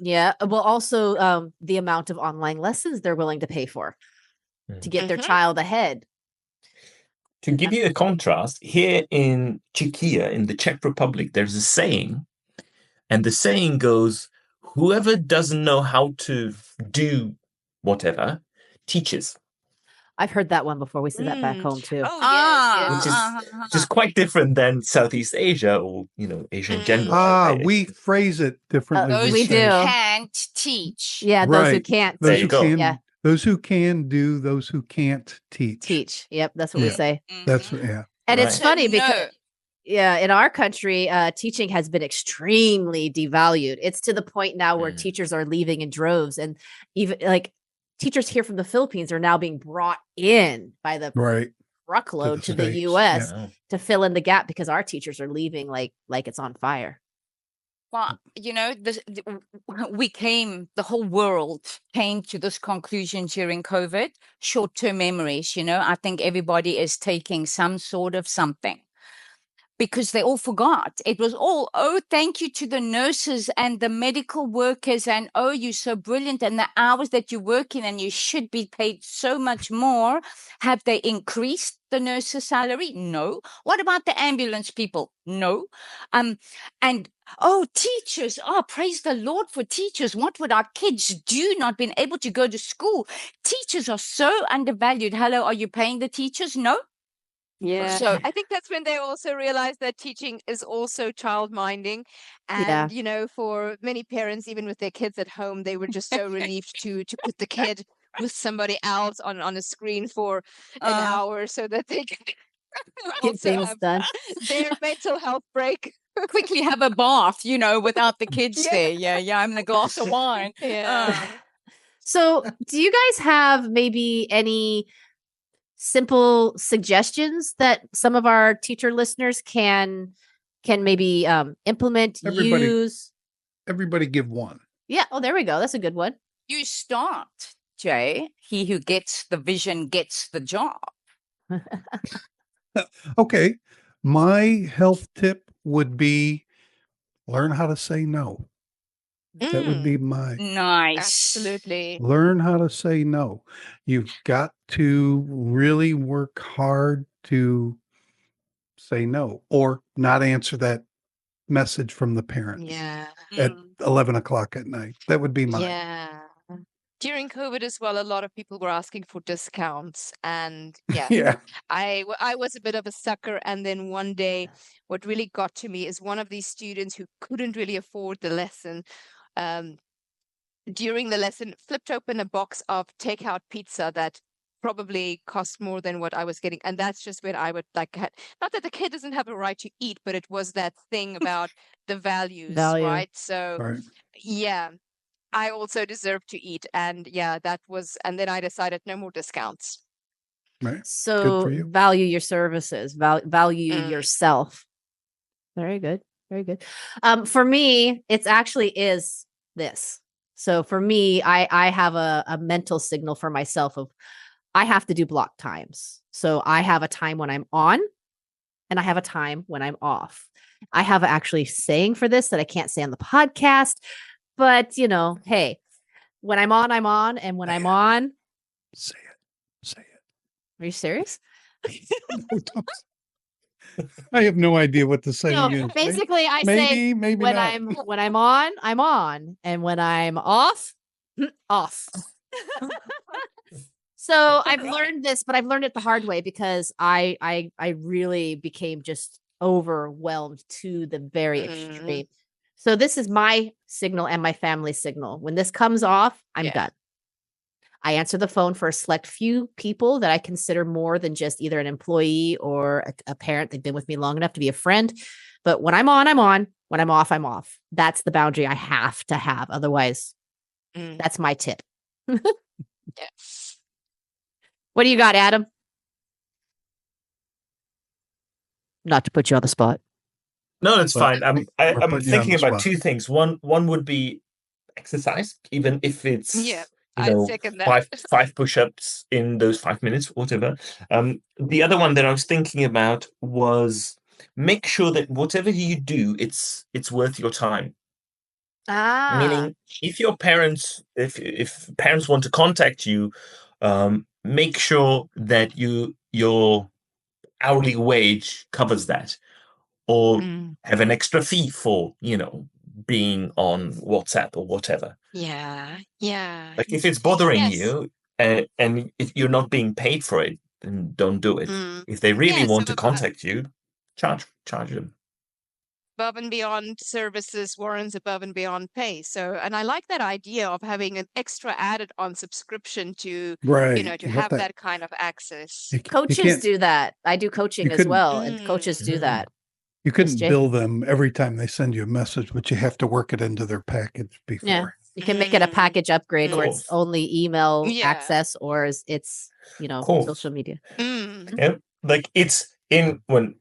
Yeah. Well, also the amount of online lessons they're willing to pay for to get their child ahead. To give you a contrast, here in Czechia, in the Czech Republic, there's a saying, and the saying goes, whoever doesn't know how to do whatever teaches. I've heard that one before. We say that back home too. Oh, yes, Which yes. is just quite different than Southeast Asia or, Asia in general. We phrase it differently. Those we who do. can't teach. Yeah, those who Right. can't There Those you who go. can, Yeah. those who can do, those who can't teach. teach. Yep, that's what we Yeah. say. That's yeah. And it's Right. funny No. because in our country, teaching has been extremely devalued. It's to the point now where teachers are leaving in droves, and even like teachers here from the Philippines are now being brought in by the Right. truckload to the States. US Yeah. to fill in the gap, because our teachers are leaving like it's on fire. Well, the whole world came to this conclusion during COVID, short-term memories, I think everybody is taking some sort of something because they all forgot. It was all, oh, thank you to the nurses and the medical workers, and oh, you're so brilliant, and the hours that you work in, and you should be paid so much more. Have they increased the nurse's salary? No. What about the ambulance people? No. And oh, teachers, praise the Lord for teachers. What would our kids do not being able to go to school? Teachers are so undervalued. Hello, are you paying the teachers? No. Yeah. So I think that's when they also realize that teaching is also child minding. Yeah. And, for many parents, even with their kids at home, they were just so relieved to put the kid with somebody else on a screen for an hour so that they can Get also things have done. their mental health break. quickly have a bath, without the kids Yeah. there. Yeah, I'm a glass of wine. Yeah. So, do you guys have maybe any simple suggestions that some of our teacher listeners can maybe implement, Everybody- use? Everybody give one. Yeah. Oh, there we go. That's a good one. You start, Jay. He who gets the vision gets the job. Okay. My health tip would be learn how to say no. That would be my Nice. Absolutely. learn how to say no. You've got to really work hard to say no or not answer that message from the parent Yeah. at Mm. 11 o'clock at night. That would be mine. Yeah. During COVID as well, a lot of people were asking for discounts. And yeah, Yeah. I was a bit of a sucker. And then one day, what really got to me is one of these students who couldn't really afford the lesson, during the lesson, flipped open a box of takeout pizza that probably cost more than what I was getting. And that's just when I would like, not that the kid doesn't have a right to eat, but it was that thing about the values, Value. right? So, Right. yeah. I also deserve to eat. And yeah, that was, and then I decided no more discounts. Right. So for you. value your services, value Mm. yourself. Very good. Very good. For me, it's actually is this. So for me, I have a mental signal for myself of I have to do block times. So I have a time when I'm on and I have a time when I'm off. I have actually saying for this that I can't say on the podcast, but hey, when I'm on, I'm on. And when I'm on, Say it. Say it. are you serious? No, don't. I have no idea what the saying is. Basically I say Maybe when not. I'm on, and when I'm off, off. So I've learned this, but I've learned it the hard way because I really became just overwhelmed to the very extreme. So this is my signal and my family's signal. When this comes off, I'm done. I answer the phone for a select few people that I consider more than just either an employee or a parent. They've been with me long enough to be a friend. But when I'm on, I'm on. When I'm off, I'm off. That's the boundary I have to have. Otherwise, that's my tip. Yes. What do you got, Adam? Not to put you on the spot. No, that's But- fine. I'm putting you on thinking the about spot. two things. One would be exercise, even if it's Yeah, I second that. five push-ups in those 5 minutes, whatever. The other one that I was thinking about was make sure that whatever you do, it's worth your time. Meaning, if your parents, if parents want to contact you, make sure that your hourly wage covers that, or have an extra fee for being on WhatsApp or whatever. Yeah. Like if it's bothering Yes. you, and if you're not being paid for it, then don't do it. If they really Yeah, want so to contact you, charge them. above and beyond services warrants above and beyond pay. So, and I like that idea of having an extra added on subscription to, Right. to You got have that. that kind of access. You Coaches can't- do that. I do coaching you as couldn't- well, and coaches do that. You couldn't Jay? bill them every time they send you a message, but you have to work it into their package before. Yeah. You can make it a package upgrade where it's Cool. only email Yeah. access or it's Cool. social media. Yeah, like it's in when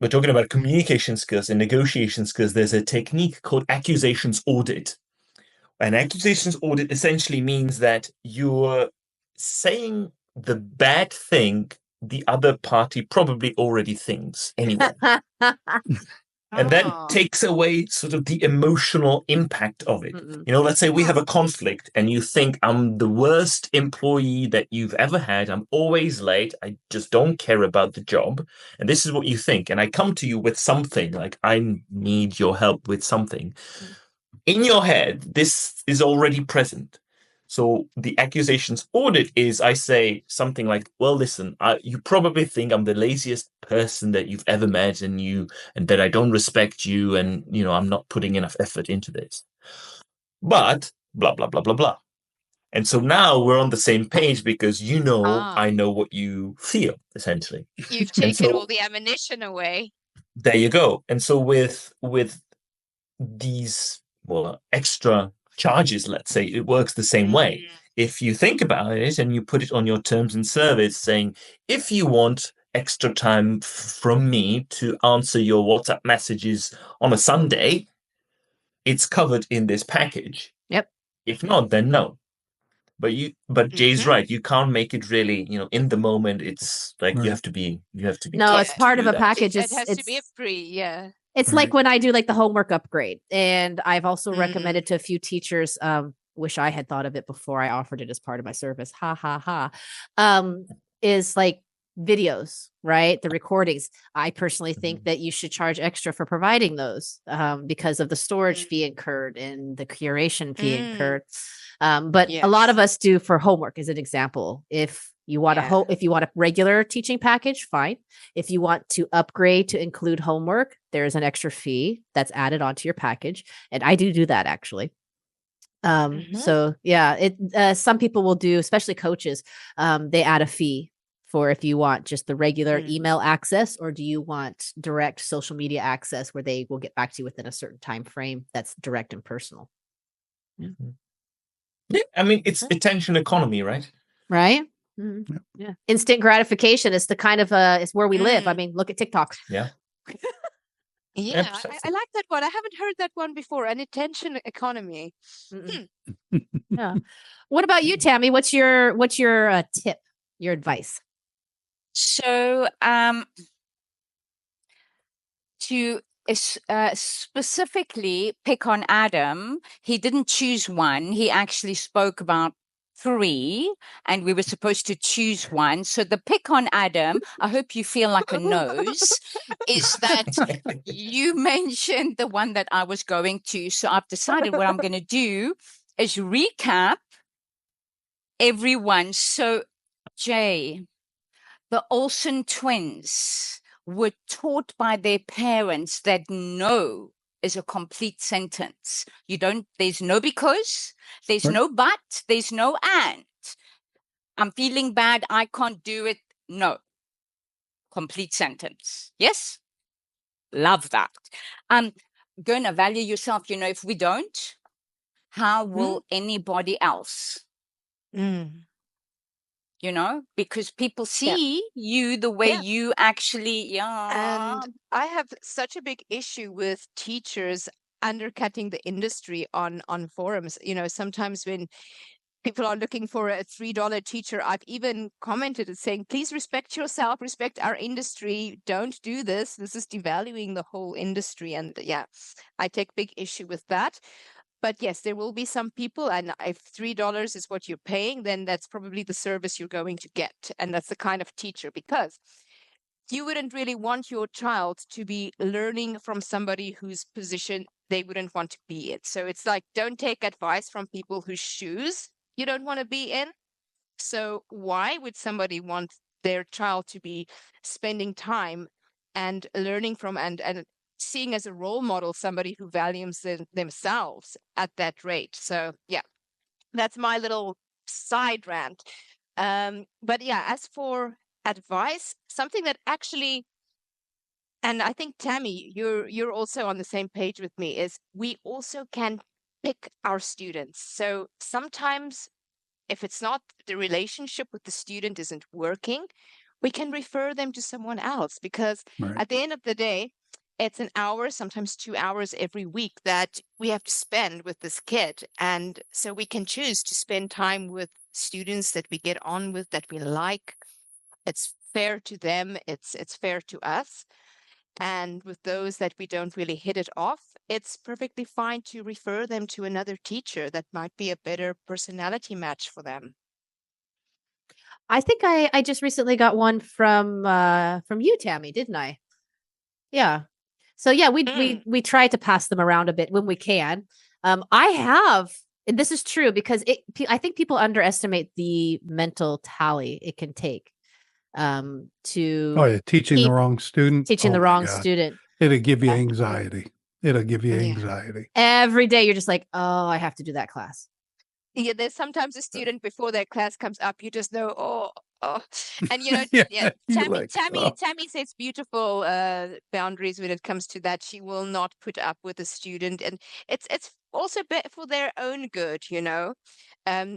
we're talking about communication skills and negotiation skills, there's a technique called accusations audit. An accusations audit essentially means that you're saying the bad thing the other party probably already thinks anyway. And that takes away sort of the emotional impact of it. Let's say we have a conflict and you think I'm the worst employee that you've ever had. I'm always late. I just don't care about the job. And this is what you think. And I come to you with something like, I need your help with something. In your head, this is already present. So the accusations audit is I say something like, well, listen, you probably think I'm the laziest person that you've ever met and that I don't respect you and, I'm not putting enough effort into this. But blah, blah, blah, blah, blah. And so now we're on the same page because I know what you feel, essentially. You've taken all the ammunition away. There you go. And so with these extra charges, let's say, it works the same way. If you think about it and you put it on your terms and service saying, if you want extra time from me to answer your WhatsApp messages on a Sunday, it's covered in this package. Yep. If not, then no. But Jay's right. You can't make it really, in the moment. It's like you have to be. No, it's part of a package. It has It's to be a free, yeah. It's Right. like when I do like the homework upgrade, and I've also recommended to a few teachers, wish I had thought of it before I offered it as part of my service. Ha ha ha. Is like videos, right? The recordings. I personally think that you should charge extra for providing those, because of the storage fee incurred and the curation fee incurred. But a lot of us do for homework, as an example. If you want if you want a regular teaching package, fine. If you want to upgrade to include homework, there's an extra fee that's added onto your package, and I do that actually. So yeah, some people will do, especially coaches, they add a fee for if you want just the regular email access, or do you want direct social media access where they will get back to you within a certain time frame that's direct and personal. Yeah, I mean, it's attention economy, right? Right? Yeah. Instant gratification is the kind of it's where we live. I mean, look at TikTok. Yeah. Yeah, I like that one. I haven't heard that one before. An attention economy. Yeah. What about you, Tammy? What's your tip, your advice? So, to specifically pick on Adam, he didn't choose one. He actually spoke about 3, and we were supposed to choose one. So the pick on Adam, I hope you feel like a nose, is that you mentioned the one that I was going to. So I've decided what I'm going to do is recap everyone. So, Jay, the Olsen twins were taught by their parents that no is a complete sentence. There's no because, there's no but, there's no and. I'm feeling bad, I can't do it. No. Complete sentence. Yes? Love that. Gonna value yourself. If we don't, how will anybody else? Because people see you the way you actually, And I have such a big issue with teachers undercutting the industry on forums. Sometimes when people are looking for a $3 teacher, I've even commented and saying, please respect yourself, respect our industry. Don't do this. This is devaluing the whole industry. And I take big issue with that. But yes, there will be some people, and if $3 is what you're paying, then that's probably the service you're going to get. And that's the kind of teacher, because you wouldn't really want your child to be learning from somebody whose position they wouldn't want to be in. So it's like, don't take advice from people whose shoes you don't want to be in. So why would somebody want their child to be spending time and learning from and seeing as a role model somebody who values themselves at that rate? So that's my little side rant. But as for advice, something that actually, and I think Tammy, you're also on the same page with me, is we also can pick our students. So sometimes if it's not, the relationship with the student isn't working, we can refer them to someone else, because at the end of the day, it's an hour, sometimes 2 hours every week that we have to spend with this kid. And so we can choose to spend time with students that we get on with, that we like. It's fair to them. It's fair to us. And with those that we don't really hit it off, it's perfectly fine to refer them to another teacher that might be a better personality match for them. I think I just recently got one from you, Tammy, didn't I? Yeah. So we try to pass them around a bit when we can. I have, and this is true because I think people underestimate the mental tally it can take to teaching the wrong student. Teaching the wrong student. It'll give you anxiety. It'll give you anxiety. Every day you're just like, oh, I have to do that class. Yeah, there's sometimes a student before their class comes up, you just know, oh. And Tammy sets beautiful boundaries when it comes to that. She will not put up with a student, and it's also for their own good,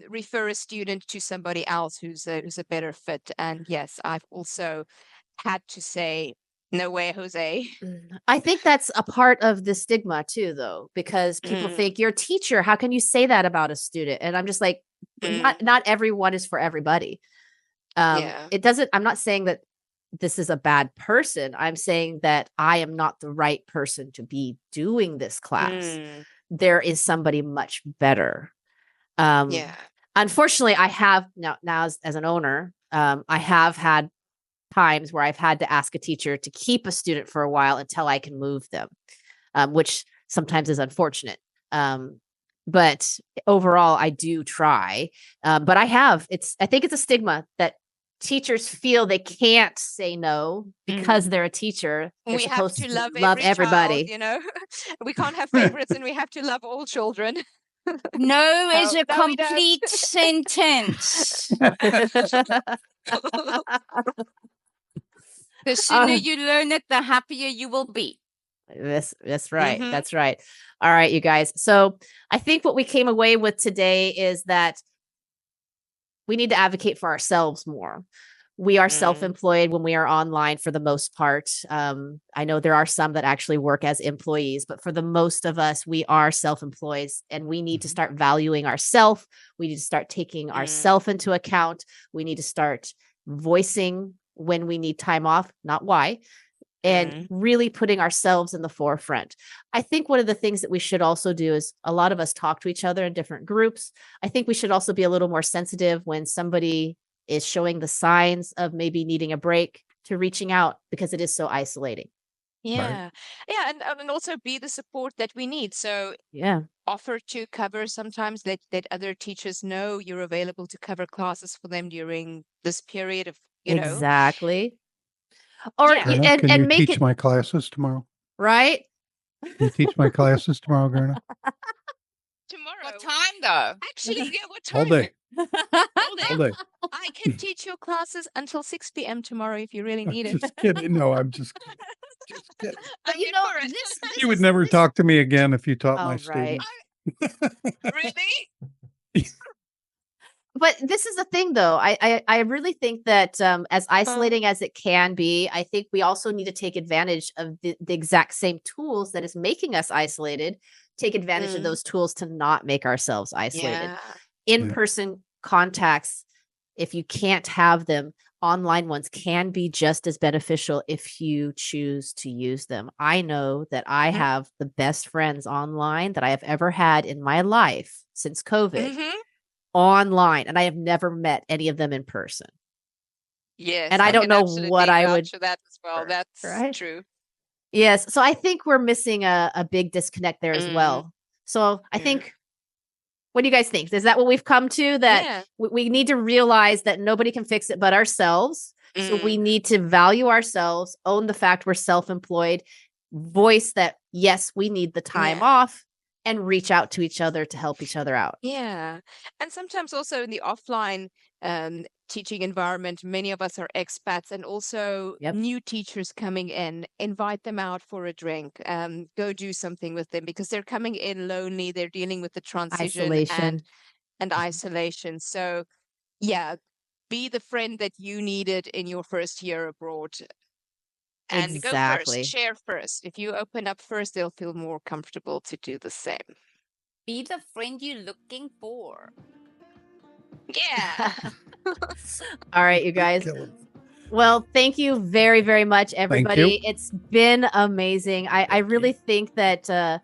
refer a student to somebody else who's a better fit. And yes, I've also had to say, no way, Jose. I think that's a part of the stigma too, though, because people think you're a teacher. How can you say that about a student? And I'm just like, not everyone is for everybody. It doesn't, I'm not saying that this is a bad person. I'm saying that I am not the right person to be doing this class. There is somebody much better. Unfortunately, I have now as an owner, I have had times where I've had to ask a teacher to keep a student for a while until I can move them, which sometimes is unfortunate. But overall, I do try. But I think it's a stigma that teachers feel they can't say no because they're a teacher. We have to love everybody. Child, you know, we can't have favorites, and we have to love all children. No is a complete sentence. The sooner you learn it, the happier you will be. That's right. That's right. All right, you guys. So I think what we came away with today is that we need to advocate for ourselves more. We are self-employed when we are online for the most part. I know there are some that actually work as employees, but for the most of us, we are self-employed, and we need to start valuing ourselves. We need to start taking ourselves into account. We need to start voicing when we need time off, not why, and really putting ourselves in the forefront. I think one of the things that we should also do is a lot of us talk to each other in different groups. I think we should also be a little more sensitive when somebody is showing the signs of maybe needing a break to reaching out, because it is so isolating. Yeah. And also be the support that we need. So offer to cover sometimes, let other teachers know you're available to cover classes for them during this period of, you know. Exactly. Or Gerna, can you teach my classes tomorrow? Right? Can you teach my classes tomorrow, Gerna? Tomorrow. What time though? Actually, what time? All day. All day. I can teach your classes until 6 p.m. tomorrow if you really need it. Just kidding. No, I'm just kidding. But you know, You would never talk to me again if you taught my students. Really? But this is the thing, though. I really think that as isolating as it can be, I think we also need to take advantage of the exact same tools that is making us isolated. Take advantage of those tools to not make ourselves isolated. In-person contacts, if you can't have them, online ones can be just as beneficial if you choose to use them. I know that I have the best friends online that I have ever had in my life since COVID. Online, and I have never met any of them in person. Yes, and I don't know what I would for that as well. That's true. Yes, so I think we're missing a big disconnect there as well. So I think, what do you guys think? Is that what we've come to? That we need to realize that nobody can fix it but ourselves. So we need to value ourselves, own the fact we're self-employed, voice that yes, we need the time off, and reach out to each other to help each other out. Yeah. And sometimes also in the offline teaching environment, many of us are expats, and also new teachers coming in, invite them out for a drink, go do something with them, because they're coming in lonely. They're dealing with the transition and isolation. So be the friend that you needed in your first year abroad. And go first, share first. If you open up first, they'll feel more comfortable to do the same. Be the friend you're looking for. Yeah. All right, you guys. Well, thank you very, very much, everybody. It's been amazing. I really think that a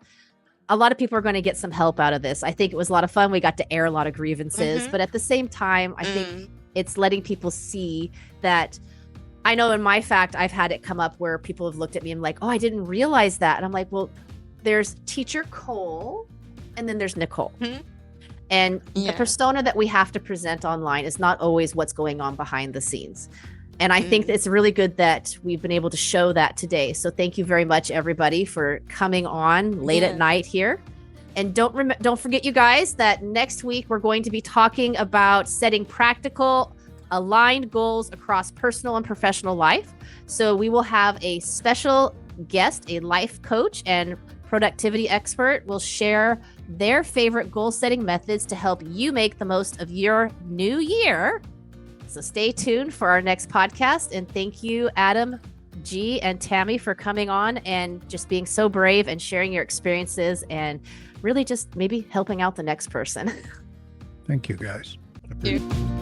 lot of people are going to get some help out of this. I think it was a lot of fun. We got to air a lot of grievances, but at the same time, I think it's letting people see that. I know in my fact, I've had it come up where people have looked at me and like, oh, I didn't realize that. And I'm like, well, there's teacher Cole and then there's Nichole. And the persona that we have to present online is not always what's going on behind the scenes. And I think it's really good that we've been able to show that today. So thank you very much, everybody, for coming on late at night here. And don't forget, you guys, that next week we're going to be talking about setting practical aligned goals across personal and professional life. So we will have a special guest, a life coach and productivity expert will share their favorite goal setting methods to help you make the most of your new year. So stay tuned for our next podcast. And thank you, Adam, G, and Tammy, for coming on and just being so brave and sharing your experiences and really just maybe helping out the next person. Thank you, guys. Thank you.